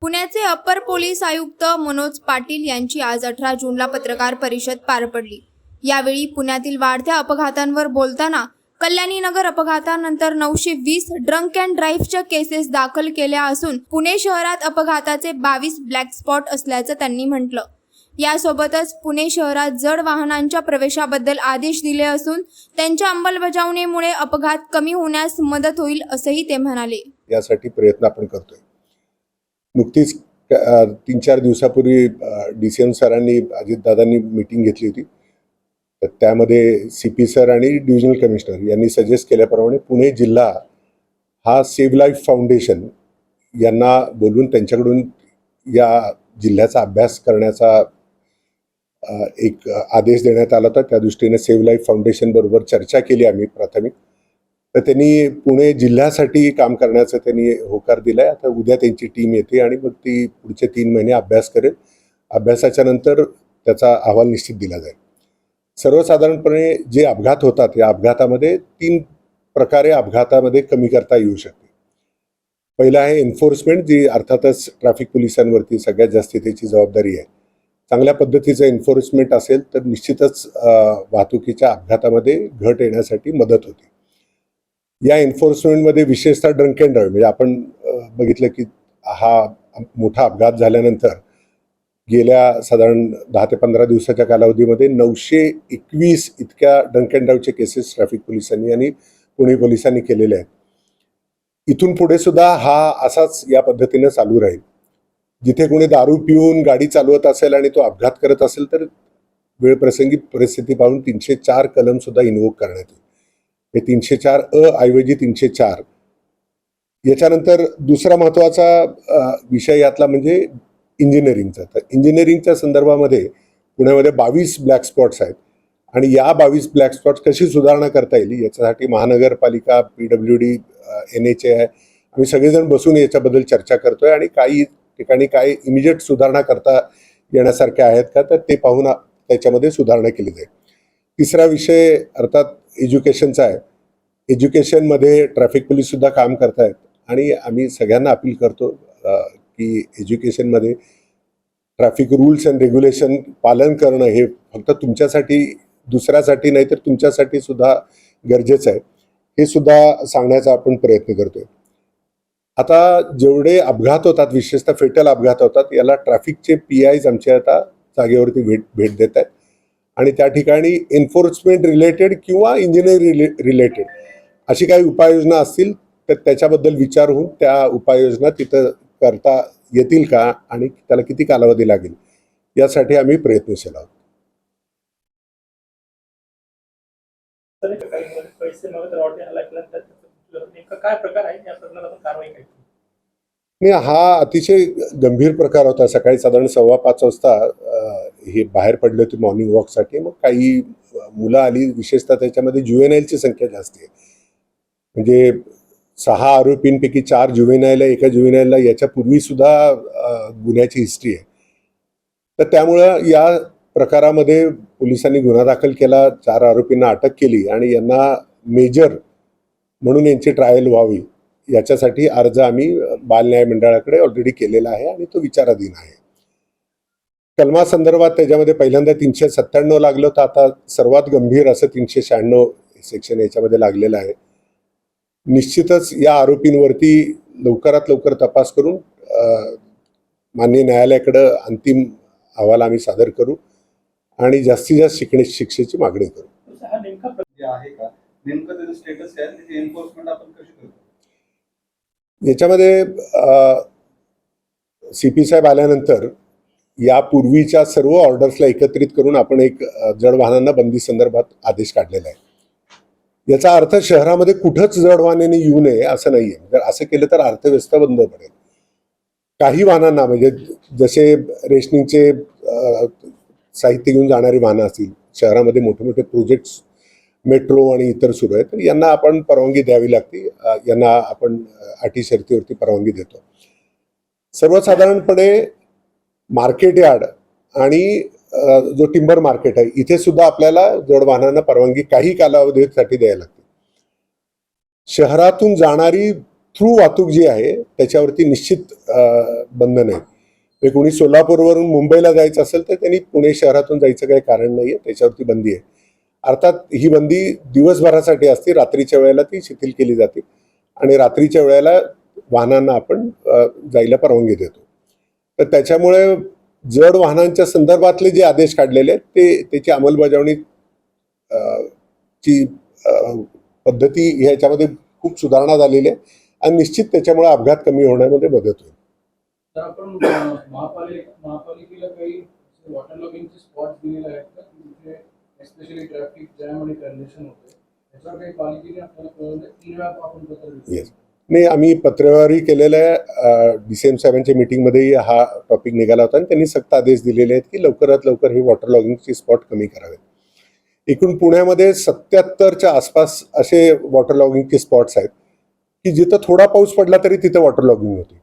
पुण्याचे upper police आयुक्त मनोज पाटील यांची आज 18 जूनला पत्रकार परिषद पार पडली। यावेळी पुण्यातील वाढत्या अपघातांवर बोलताना कल्याणीनगर अपघातानंतर 920 ड्रंक अँड ड्राईव्हच्या केसेस दाखल केल्या असून पुणे शहरात अपघाताचे 22 ब्लॅक स्पॉट असल्याचं त्यांनी म्हटलं। यासोबतच पुणे शहरात जड वाहनांच्या प्रवेशाबद्दल आदेश दिले असून त्यांच्या अंमलबजावणीमुळे अपघात कमी होण्यास मदत होईल असंही ते म्हणाले। यासाठी प्रयत्न आपण करतोय। नुकतीच 3-4 दिवसापूर्वी DCM सरांनी अजितदादांनी मीटिंग घेतली होती। तर त्यामध्ये CP सर आणि डिव्हिजनल कमिशनर यांनी सजेस्ट केल्याप्रमाणे पुणे जिल्हा हा सेव्ह लाईफ फाउंडेशन यांना बोलून त्यांच्याकडून या जिल्ह्याचा अभ्यास करण्याचा एक आदेश देण्यात आला होता। त्या दृष्टीने सेव्ह लाईफ फाउंडेशन बरोबर चर्चा केली आम्ही प्राथमिक। तर त्यांनी पुणे जिल्ह्यासाठी काम करण्याचं त्यांनी होकार दिलाय। आता उद्या त्यांची टीम येते आणि मग ती पुढचे 3 महिने अभ्यास करेल। अभ्यासाच्या नंतर त्याचा अहवाल निश्चित दिला जाईल। सर्वसाधारणपणे जे अपघात होतात या अपघातामध्ये 3 प्रकारे अपघातामध्ये कमी करता येऊ शकते। पहिला आहे एन्फोर्समेंट, जी अर्थातच ट्रॅफिक पोलिसांवरती सगळ्यात जास्त त्याची जबाबदारी आहे। चांगल्या पद्धतीचं एन्फोर्समेंट असेल तर निश्चितच वाहतुकीच्या अपघातामध्ये घट येण्यासाठी मदत होते। या एन्फोर्समेंटमध्ये विशेषतः ड्रंक अँड ड्राईव्ह म्हणजे आपण बघितलं की हा मोठा अपघात झाल्यानंतर गेल्या साधारण 10 ते 15 दिवसाच्या कालावधीमध्ये 921 इतक्या ड्रंक अँड ड्राईव्हचे केसेस ट्रॅफिक पोलिसांनी आणि पुणे पोलिसांनी केलेले आहेत। इथून पुढे सुद्धा हा असाच या पद्धतीने चालू राहील। जिथे कोणी दारू पिऊन गाडी चालवत असेल आणि तो अपघात करत असेल तर वेळप्रसंगी परिस्थिती पाहून 304 कलम सुद्धा इन्व्होक करण्यात येईल। हे 304 ऐवजी 304। याच्यानंतर दुसरा महत्त्वाचा विषय यातला म्हणजे इंजिनिअरिंगचा। तर इंजिनिअरिंगच्या संदर्भामध्ये पुण्यामध्ये 22 ब्लॅक स्पॉट्स आहेत आणि या 22 ब्लॅक स्पॉट्स कशी सुधारणा करता येईल याच्यासाठी महानगरपालिका, PWD, NHA आम्ही सगळेजण बसून याच्याबद्दल चर्चा करतोय आणि काही ठिकाणी काय इमिजिएट सुधारणा करता येण्यासारख्या आहेत का तर ते पाहून त्याच्यामध्ये सुधारणा केली जाईल। तिसरा विषय अर्थात एज्युकेशनचा आहे। एज्युकेशनमध्ये ट्रॅफिक पोलीस सुद्धा काम करतायत आणि आम्ही सगळ्यांना अपील करतो की एज्युकेशनमध्ये ट्रॅफिक रूल्स अँड रेग्युलेशन पालन करणं हे फक्त तुमच्यासाठी दुसऱ्यासाठी नाही तर तुमच्यासाठी सुद्धा गरजेचं आहे। हे सुद्धा सांगण्याचा आपण प्रयत्न करतोय। आता जेवढे अपघात होतात विशेषतः फेटल अपघात होतात याला ट्रॅफिकचे PIs आमच्या आता जागेवरती भेट देत आहेत आणि त्या ठिकाणी एन्फोर्समेंट रिलेटेड किंवा इंजिनिअरिंग रिलेटेड अशी काही उपाययोजना असतील तर त्याच्याबद्दल विचार होऊन त्या उपाययोजना तिथं करता येतील का आणि त्याला किती कालावधी लागेल यासाठी आम्ही प्रयत्नशील आहोत। नाही, हा अतिशय गंभीर प्रकार होता। सकाळी साधारण 5:15 वाजता हे बाहेर पडले होते मॉर्निंग वॉकसाठी। मग काही मुलं आली, विशेषतः त्याच्यामध्ये ज्युव्हेनाईलची संख्या जास्त आहे। म्हणजे 6 आरोपींपैकी 4 ज्युव्हेनाईल आहे। एका ज्युव्हेनाईलला याच्यापूर्वी सुद्धा गुन्ह्याची हिस्ट्री आहे। तर त्यामुळं या प्रकारामध्ये पोलिसांनी गुन्हा दाखल केला, 4 आरोपींना अटक केली आणि यांना मेजर म्हणून यांची ट्रायल व्हावी याच्यासाठी अर्ज आम्ही बाल न्याय मंडळाकडे ऑलरेडी केलेला आहे आणि तो विचाराधीन आहे। कलमासंदर्भात त्याच्यामध्ये पहिल्यांदा 397 लागलं होतं, आता सर्वात गंभीर असं 396 सेक्शन याच्यामध्ये लागलेलं आहे। निश्चितच या आरोपींवरती लवकरात लवकर तपास करून माननीय न्यायालयाकडे अंतिम अहवाल आम्ही सादर करू आणि जास्तीत जास्त शिक्षेची मागणी करू। याच्यामध्ये CP साहेब आल्यानंतर यापूर्वीच्या सर्व ऑर्डर्सला एकत्रित करून आपण एक जड वाहनांना बंदी संदर्भात आदेश काढलेला आहे। याचा अर्थ शहरामध्ये कुठंच जड वाहनाने येऊ नये असं नाहीये। जर असं केलं तर अर्थव्यवस्था बंद पडेल। काही वाहनांना म्हणजे जसे रेशनिंगचे साहित्य घेऊन जाणारी वाहनं असतील, शहरामध्ये मोठे मोठे प्रोजेक्ट्स मेट्रो आणि इतर सुरू आहेत, तर यांना आपण परवानगी द्यावी लागते। यांना आपण अटी शर्तीवरती परवानगी देतो। सर्वसाधारणपणे मार्केट यार्ड आणि जो टिंबर मार्केट आहे इथे सुद्धा आपल्याला जड वाहनांना परवानगी काही कालावधीसाठी द्यायला लागते। शहरातून जाणारी थ्रू वाहतूक जी आहे त्याच्यावरती निश्चित बंधन आहे. म्हणजे कोणी सोलापूरवरून मुंबईला जायचं असेल तर त्यांनी पुणे शहरातून जायचं काही कारण नाही आहे, त्याच्यावरती बंदी आहे. अर्थात ही बंदी दिवसभरासाठी असते, रात्रीच्या वेळेला ती शिथिल केली जाते आणि रात्रीच्या वेळेला वाहनांना आपण जायला परवानगी देतो. तर त्याच्यामुळे जड वाहनांच्या संदर्भातले जे आदेश काढलेले आहेत त्याची अंमलबजावणी ची पद्धती ह्याच्यामध्ये खूप सुधारणा झालेली आहे आणि निश्चित त्याच्यामुळे अपघात कमी होण्यामध्ये मदत होईल. तर आपण महापालिकेला काही वॉटर लॉगिंगचे स्पॉट दिलेले आहेत का तिथे एस्पेशली ट्रॅफिक जॅम आणि कंजेशन होते त्याच्यावर काही पालिकेने आपल्याला कळवलं 3 वेळा आपण पत्र दिलं? येस, नाही, आम्ही पत्रव्यवहारही केलेलं आहे. DCM साहेबांच्या मीटिंगमध्येही हा टॉपिक निघाला होता आणि त्यांनी सक्त आदेश दिलेले आहेत की लवकरात लवकर हे वॉटर लॉगिंगचे स्पॉट कमी करावेत. एकूण पुण्यामध्ये 77च्या आसपास असे वॉटर लॉगिंगचे स्पॉट्स आहेत की जिथं थोडा पाऊस पडला तरी तिथं वॉटर लॉगिंग होते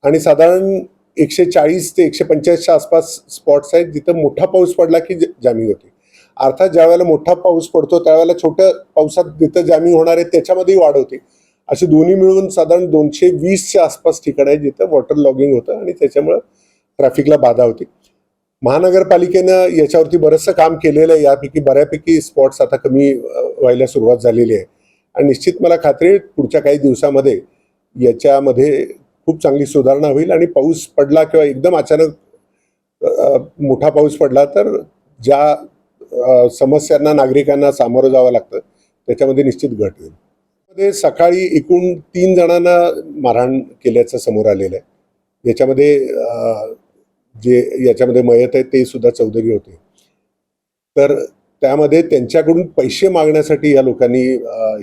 आणि साधारण 140 ते 145च्या आसपास स्पॉट्स आहेत जिथं मोठा पाऊस पडला की जामिंग होते. अर्थात ज्या वेळेला मोठा पाऊस पडतो त्यावेळेला छोट्या पावसात जिथं जामिंग होणार आहे त्याच्यामध्येही वाढ होते. असे दोन्ही मिळून साधारण 220च्या आसपास ठिकाण आहे जिथं वॉटर लॉगिंग होतं आणि त्याच्यामुळं ट्रॅफिकला बाधा होती. महानगरपालिकेनं याच्यावरती बरंचसं काम केलेलं आहे. यापैकी बऱ्यापैकी स्पॉट्स आता कमी व्हायला सुरुवात झालेली आहे आणि निश्चित मला खात्री आहे पुढच्या काही दिवसामध्ये याच्यामध्ये खूप चांगली सुधारणा होईल आणि पाऊस पडला किंवा एकदम अचानक मोठा पाऊस पडला तर ज्या समस्यांना नागरिकांना सामोरं जावं लागतं त्याच्यामध्ये निश्चित घट होईल. मध्ये सकाळी एकूण 3 जणांना मारहाण केल्याचं समोर आलेलं आहे. याच्यामध्ये मयत आहेत ते सुद्धा चौधरी होते. तर त्यामध्ये त्यांच्याकडून पैसे मागण्यासाठी या लोकांनी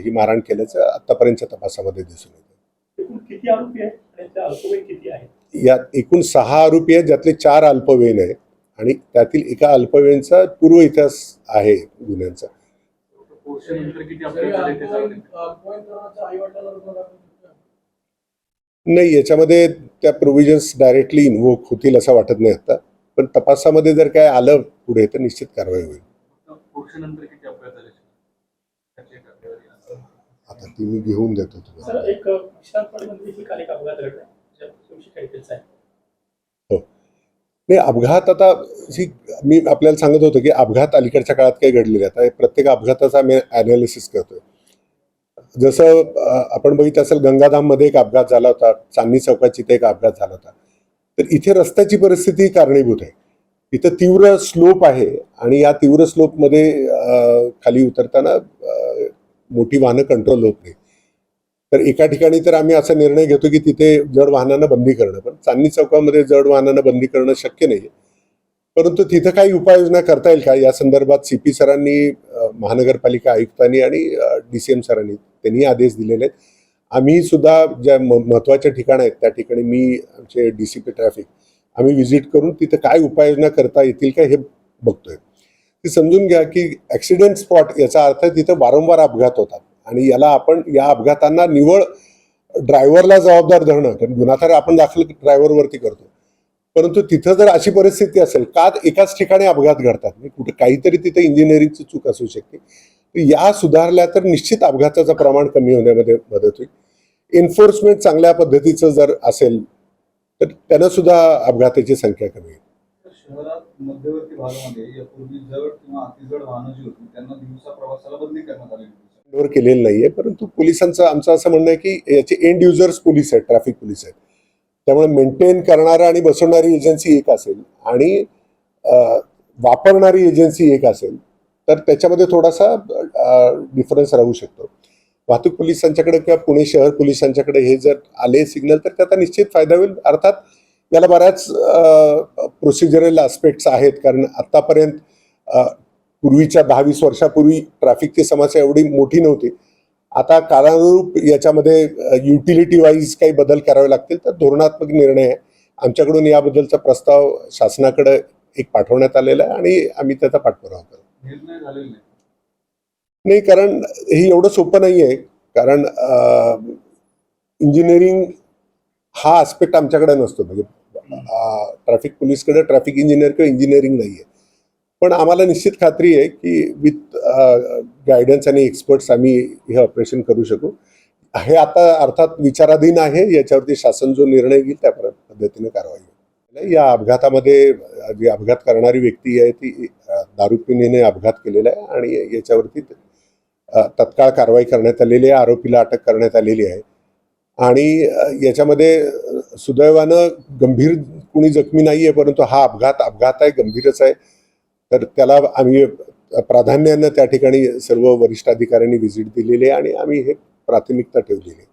ही मारहाण केल्याचं आतापर्यंतच्या तपासामध्ये दिसून येतं. किती आरोपी आहेत आणि त्या अल्पवयीन किती आहेत? यात एकूण 6 आरोपी आहेत ज्यातले 4 अल्पवयीन आहेत आणि त्यातील एका अल्पवयीनचा पूर्व इतिहास आहे गुन्ह्यांचा. नाही, याच्यामध्ये त्या प्रोव्हिजन्स डायरेक्टली इन्व्होक होतील असं वाटत नाही आता, पण तपासामध्ये जर काय आलं पुढे तर निश्चित कारवाई होईल. आता ती मी घेऊन देतो तुम्हाला. सर, एक विश्रांतवाडीमध्ये ही काल एक अपघात घडला ज्याविषयी काही केलं आहे? हो, नाही, अपघात आता मी आपल्याला सांगत होतो की अपघात अलीकडच्या काळात काही घडलेले आता प्रत्येक अपघाताचा आम्ही ॲनालिसिस करतोय. जसं आपण बघितलं असेल गंगाधाममध्ये एक अपघात झाला होता, चांदणी चौकात इथे एक अपघात झाला होता. तर इथे रस्त्याची परिस्थिती कारणीभूत आहे. इथं तीव्र स्लोप आहे आणि या तीव्र स्लोपमध्ये खाली उतरताना मोठी वाहनं कंट्रोल होत नाही. तर एका ठिकाणी तर आम्ही असा निर्णय घेतो की तिथे जड वाहनांना बंदी करणं, पण चांदणी चौकामध्ये जड वाहनांना बंदी करणं शक्य नाही. परंतु तिथं काही उपाययोजना करता येईल का या संदर्भात CP सरांनी, महानगरपालिका आयुक्तांनी आणि DCM सरांनी त्यांनी आदेश दिलेले आहेत. आम्ही सुद्धा ज्या महत्त्वाच्या ठिकाणं आहेत त्या ठिकाणी मी आमचे DCP ट्रॅफिक आम्ही व्हिजिट करून तिथं काय उपाययोजना करता येतील का हे बघतोय. ते समजून घ्या की ॲक्सिडेंट स्पॉट याचा अर्थ तिथं वारंवार अपघात होतात आणि याला आपण या अपघातांना निव्वळ ड्रायव्हरला जबाबदार धरणं, कारण गुन्हा तर आपण दाखल ड्रायव्हरवरती करतो, परंतु तिथं जर अशी परिस्थिती असेल का एकाच ठिकाणी अपघात घडतात, कुठे काहीतरी तिथे इंजिनिअरिंगची चूक असू शकते. या सुधारल्या तर निश्चित अपघाताचं प्रमाण कमी होण्यामध्ये मदत होईल. एन्फोर्समेंट चांगल्या पद्धतीचं जर असेल तर त्यानं सुद्धा अपघाताची संख्या कमी होईल. शहरात मध्यवर्ती भागामध्ये यापूर्वी जड किंवा अतिजड वाहनं जी होती त्यांना दिवसा प्रवासाला बंदी करण्यात आली होती. केलेलं नाहीये, परंतु पोलिसांचं आमचं असं म्हणणं आहे की याचे एंड युजर्स पोलीस आहेत, ट्रॅफिक पोलीस आहेत. त्यामुळे मेंटेन करणारा आणि बसवणारी एजन्सी एक असेल आणि वापरणारी एजन्सी एक असेल तर त्याच्यामध्ये थोडासा डिफरन्स राहू शकतो. वाहतूक पोलिसांच्याकडे किंवा पुणे शहर पोलिसांच्याकडे हे जर आले सिग्नल तर त्याचा निश्चित फायदा होईल. अर्थात याला बऱ्याच प्रोसिजरल आस्पेक्ट्स आहेत, कारण आत्तापर्यंत पूर्वीच्या 10-20 वर्षापूर्वी ट्रॅफिकची समस्या एवढी मोठी नव्हती. आता कालानुरूप याच्यामध्ये युटिलिटी वाईज काही बदल करावे लागतील तर धोरणात्मक निर्णय आहे. आमच्याकडून याबद्दलचा प्रस्ताव शासनाकडे एक पाठवण्यात आलेला आहे आणि आम्ही त्याचा पाठपुरावा करू. निर्णय झालेला नाही, कारण हे एवढं सोपं नाही आहे, कारण इंजिनिअरिंग हा आस्पेक्ट आमच्याकडे नसतो. म्हणजे ट्रॅफिक पोलीसकडे ट्रॅफिक इंजिनियर किंवा इंजिनिअरिंग नाही आहे, पण आम्हाला निश्चित खात्री आहे की विथ गायडन्स आणि एक्सपर्ट्स आम्ही हे ऑपरेशन करू शकू. हे आता अर्थात विचाराधीन आहे. याच्यावरती शासन जो निर्णय घेईल त्या पद्धतीने कारवाई होईल. या अपघातामध्ये जी अपघात करणारी व्यक्ती आहे ती दारू पिण्याने अपघात केलेला आहे आणि याच्यावरती तत्काळ कारवाई करण्यात आलेली आहे. आरोपीला अटक करण्यात आलेली आहे आणि याच्यामध्ये सुदैवानं गंभीर कुणी जखमी नाही आहे, परंतु हा अपघात आहे, गंभीरच आहे. तर त्याला आम्ही प्राधान्यानं त्या ठिकाणी सर्व वरिष्ठ अधिकाऱ्यांनी व्हिजिट दिलेली आहे आणि आम्ही हे प्राथमिकता ठेवलेली आहे.